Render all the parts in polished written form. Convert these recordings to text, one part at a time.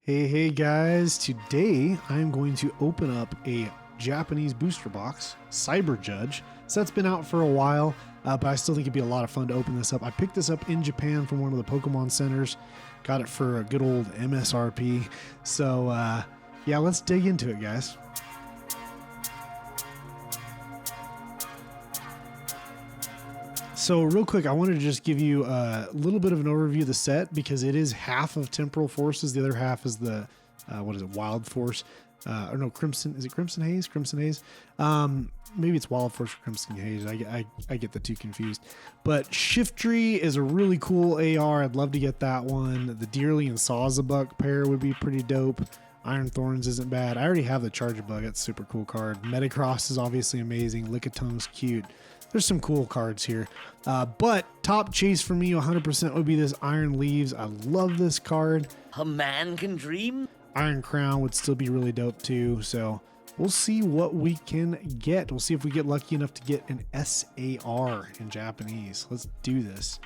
Hey guys, today I'm going to open up a Japanese booster box, Cyber Judge. So that's been out for a while, but I still think it'd be a lot of fun to open this up. I picked this up in Japan from one of the Pokemon centers, got it for a good old MSRP. So yeah, let's dig into it, guys. So real quick, I wanted to just give you a little bit of an overview of the set because it is half of Temporal Forces. The other half is the, what is it, Wild Force? Or no, Crimson. Is it Crimson Haze? Crimson Haze? Maybe it's Wild Force or Crimson Haze. I get the two confused. But Shiftry is a really cool AR. I'd love to get that one. The Deerly and Sawzabuck pair would be pretty dope. Iron Thorns isn't bad. I already have the Charjabug. That's a super cool card. Metacross is obviously amazing. Lickitungu's cute. There's some cool cards here. But top chase for me 100% would be this Iron Leaves. I love this card. A man can dream. Iron Crown would still be really dope too. So we'll see what we can get. We'll see if we get lucky enough to get an SAR in Japanese. Let's do this.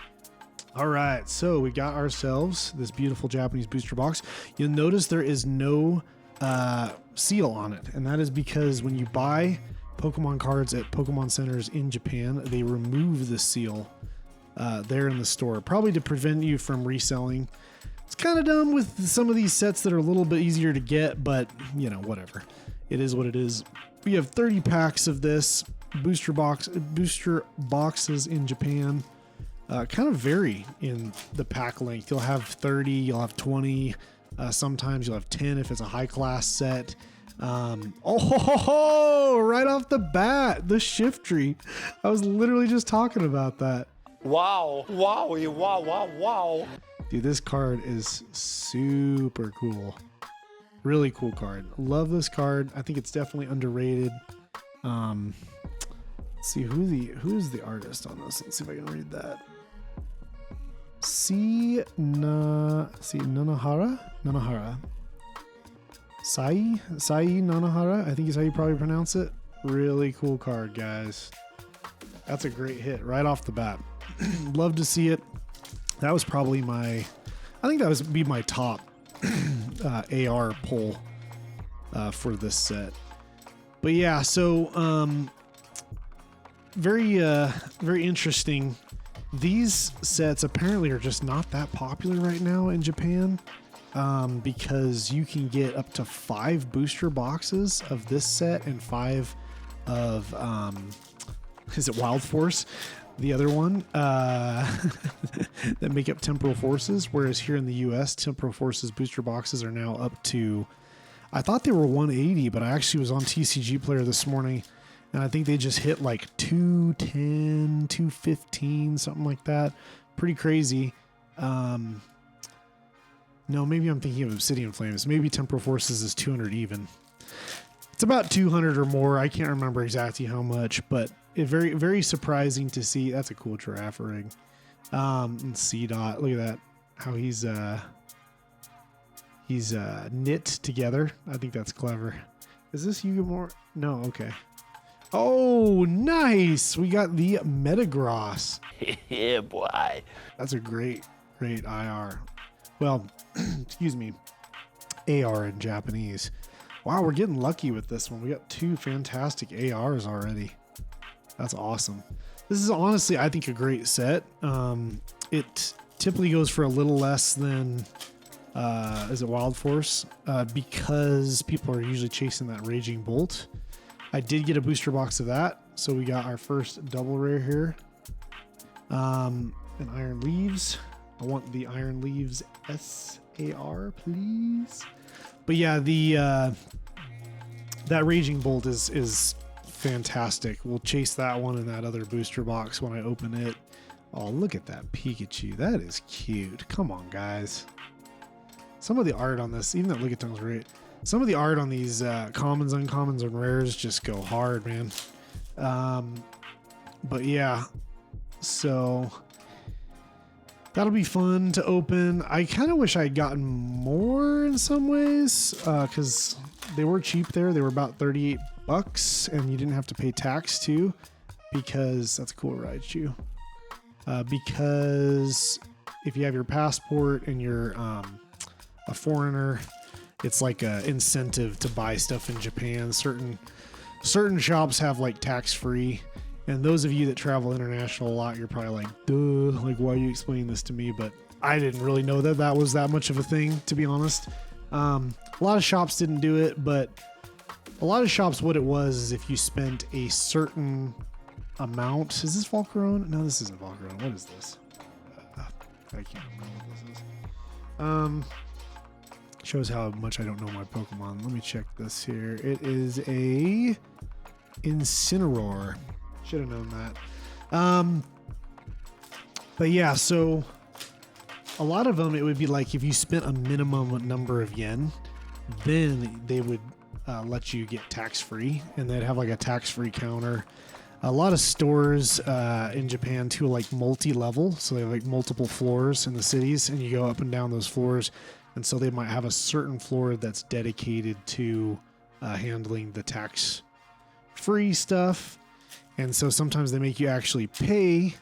All right, so we got ourselves this beautiful Japanese booster box. You'll notice there is no seal on it, and that is because when you buy Pokemon cards at Pokemon centers in Japan, they remove the seal there in the store, probably to prevent you from reselling. It's kind of dumb with some of these sets that are a little bit easier to get, but you know, whatever. It is what it is. We have 30 packs of this booster boxes in Japan. Kind of vary in the pack length. You'll have 30, you'll have 20, sometimes you'll have 10 if it's a high class set. Oh, right off the bat, the Shiftry. I was literally just talking about that. Wow. Wow. Dude, this card is super cool. Really cool card. Love this card. I think it's definitely underrated. Let's see who's the artist on this. Let's see if I can read that. Nanahara. Sai Nanahara, I think is how you probably pronounce it. Really cool card, guys. That's a great hit right off the bat. Love to see it. That was probably I think that would be my top AR pull for this set. But yeah, so very interesting. These sets apparently are just not that popular right now in Japan. Because you can get up to 5 booster boxes of this set and 5 of is it Wild Force, the other one that make up Temporal Forces, whereas here in the US Temporal Forces booster boxes are now up to, I thought they were 180, but I actually was on TCG Player this morning and I think they just hit like 210, 215, something like that. Pretty crazy. No, maybe I'm thinking of Obsidian Flames. Maybe Temporal Forces is 200 even. It's about 200 or more. I can't remember exactly how much, but it very surprising to see. That's a cool giraffe ring. And C-Dot, look at that. How he's knit together. I think that's clever. Is this Yugamore? No, okay. Oh, nice. We got the Metagross. Yeah, boy. That's a great IR. Well, excuse me, AR in Japanese. Wow, we're getting lucky with this one. We got 2 fantastic ARs already. That's awesome. This is honestly, I think, a great set. It typically goes for a little less than, is it Wild Force? Because people are usually chasing that Raging Bolt. I did get a booster box of that. So we got our first double rare here. And Iron Leaves. I want the Iron Leaves SAR, please. But yeah, that Raging Bolt is fantastic. We'll chase that one in that other booster box when I open it. Oh, look at that Pikachu. That is cute. Come on, guys. Some of the art on this, even that Lickitungu's great. Some of the art on these commons, uncommons, and rares just go hard, man. But yeah, so that'll be fun to open. I kind of wish I had gotten more in some ways because they were cheap there. They were about 38 bucks and you didn't have to pay tax too, because that's a cool Raichu. Because if you have your passport and you're a foreigner, it's like a incentive to buy stuff in Japan. Certain shops have like tax-free, and those of you that travel international a lot, you're probably like, duh, like why are you explaining this to me? But I didn't really know that that was that much of a thing, to be honest. A lot of shops didn't do it, but a lot of shops, what it was is if you spent a certain amount. Is this Volcarona? No, this isn't Volcarona. What is this? I can't remember what this is. Shows how much I don't know my Pokemon. Let me check this here. It is a Incineroar. Should have known that. But yeah, so a lot of them, it would be like if you spent a minimum number of yen, then they would let you get tax-free, and they'd have like a tax-free counter. A lot of stores in Japan too, like multi-level, so they have like multiple floors in the cities, and you go up and down those floors, and so they might have a certain floor that's dedicated to handling the tax-free stuff, and so sometimes they make you actually pay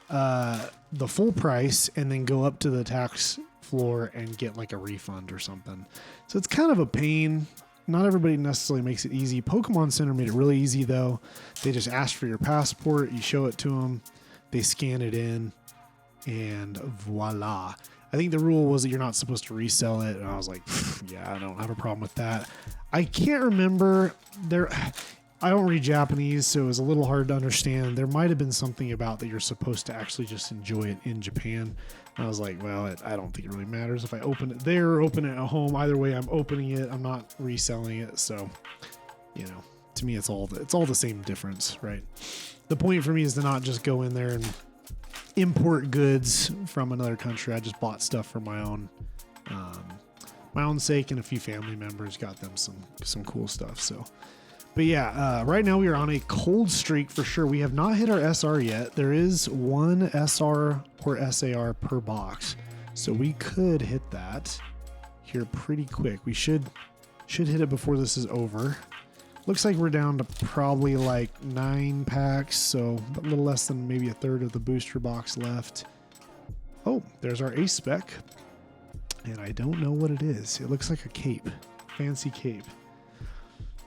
the full price and then go up to the tax floor and get like a refund or something. So it's kind of a pain. Not everybody necessarily makes it easy. Pokemon Center made it really easy though. They just ask for your passport, you show it to them, they scan it in, and voila. I think the rule was that you're not supposed to resell it, and I was like, yeah, I don't have a problem with that. I can't remember I don't read Japanese, so it was a little hard to understand. There might have been something about that you're supposed to actually just enjoy it in Japan. And I was like, well, I don't think it really matters if I open it there or open it at home. Either way, I'm opening it. I'm not reselling it. So, you know, to me, it's all the same difference, right? The point for me is to not just go in there and import goods from another country. I just bought stuff for my own sake, and a few family members got them some cool stuff. So. But yeah, right now we are on a cold streak for sure. We have not hit our SR yet. There is one SR or SAR per box. So we could hit that here pretty quick. We should hit it before this is over. Looks like we're down to probably like 9 packs. So a little less than maybe a third of the booster box left. Oh, there's our ace spec. And I don't know what it is. It looks like a cape. Fancy cape.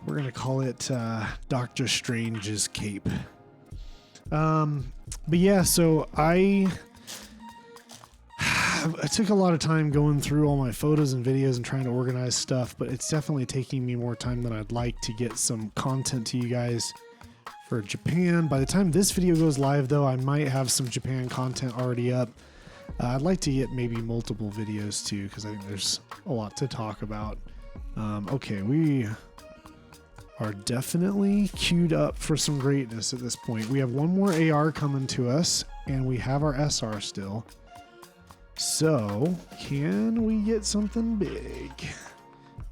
We're going to call it Doctor Strange's cape. But yeah, so I took a lot of time going through all my photos and videos and trying to organize stuff, but it's definitely taking me more time than I'd like to get some content to you guys for Japan. By the time this video goes live, though, I might have some Japan content already up. I'd like to get maybe multiple videos too, because I think there's a lot to talk about. Okay, we are definitely queued up for some greatness at this point. We have one more AR coming to us, and we have our SR still. So, can we get something big?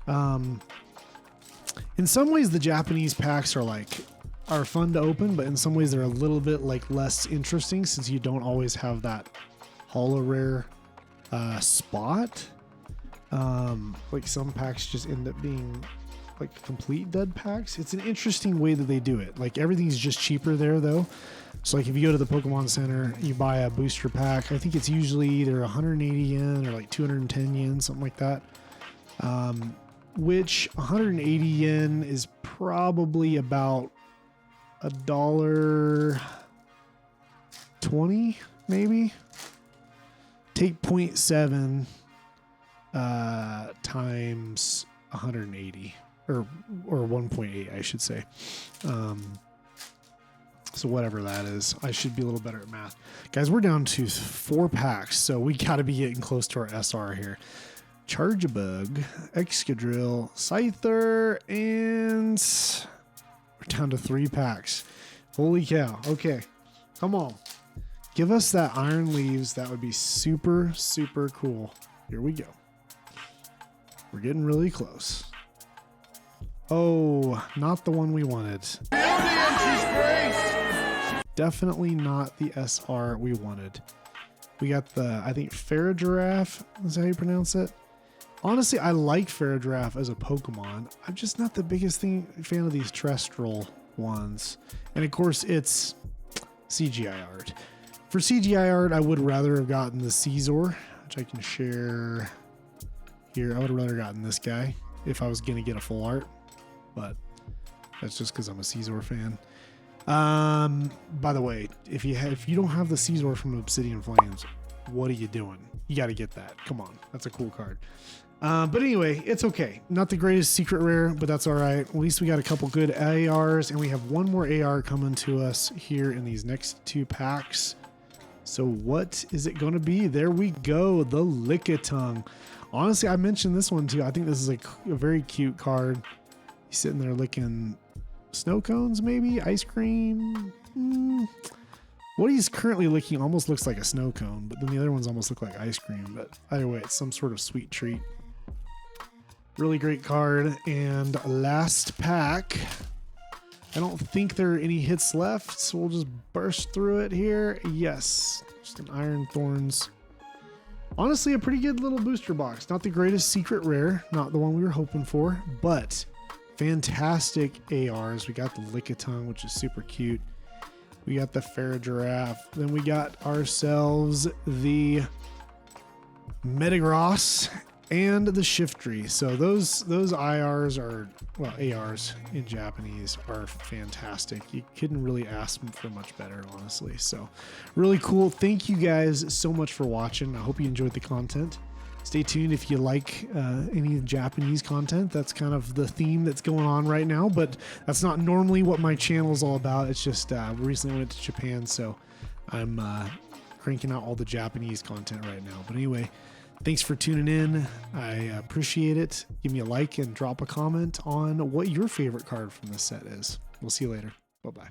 In some ways, the Japanese packs are fun to open, but in some ways they're a little bit like less interesting since you don't always have that holo rare spot. Like some packs just end up being like complete dud packs. It's an interesting way that they do it. Like everything's just cheaper there though. So like if you go to the Pokemon Center, you buy a booster pack. I think it's usually either 180 yen or like 210 yen, something like that. Which 180 yen is probably about $1.20 maybe. Take 0.7 times 180 or 1.8 I should say. So whatever that is, I should be a little better at math. Guys, we're down to 4 packs, so we got to be getting close to our SR here. Chargebug, Excadrill, Scyther, and we're down to 3 packs. Holy cow. Okay, come on. Give us that Iron Leaves. That would be super, super cool. Here we go. We're getting really close. Oh, not the one we wanted. Definitely not the SR we wanted. We got the, I think, Farigiraf. Is that how you pronounce it? Honestly, I like Farigiraf as a Pokemon. I'm just not the biggest fan of these terrestrial ones. And of course, it's CGI art. For CGI art, I would rather have gotten the Caesar, which I can share here. I would have rather gotten this guy. if I was going to get a full art, but that's just because I'm a Caesar fan. By the way, if you don't have the Caesar from Obsidian Flames, what are you doing? You got to get that. Come on. That's a cool card. But anyway, it's okay. Not the greatest secret rare, but that's all right. At least we got a couple good ARs, and we have one more AR coming to us here in these next 2 packs. So what is it going to be? There we go. The Lickitung. Honestly, I mentioned this one too. I think this is a very cute card. He's sitting there licking snow cones, maybe ice cream. What he's currently licking almost looks like a snow cone, but then the other ones almost look like ice cream. But either way, it's some sort of sweet treat. Really great card. And last pack. I don't think there are any hits left, so we'll just burst through it here. Yes, just an Iron Thorns. Honestly, a pretty good little booster box. Not the greatest secret rare, not the one we were hoping for, but fantastic ARs. We got the Lickitung, which is super cute. We got the Giraffe. Then we got ourselves the Metagross and the Shiftry. So those IRs are, well, ARs in Japanese are fantastic. You couldn't really ask for much better, honestly. So really cool. Thank you guys so much for watching. I hope you enjoyed the content. Stay tuned if you like any Japanese content. That's kind of the theme that's going on right now, but that's not normally what my channel is all about. It's just recently went to Japan, so I'm cranking out all the Japanese content right now. But anyway, thanks for tuning in. I appreciate it. Give me a like and drop a comment on what your favorite card from this set is. We'll see you later. Bye-bye.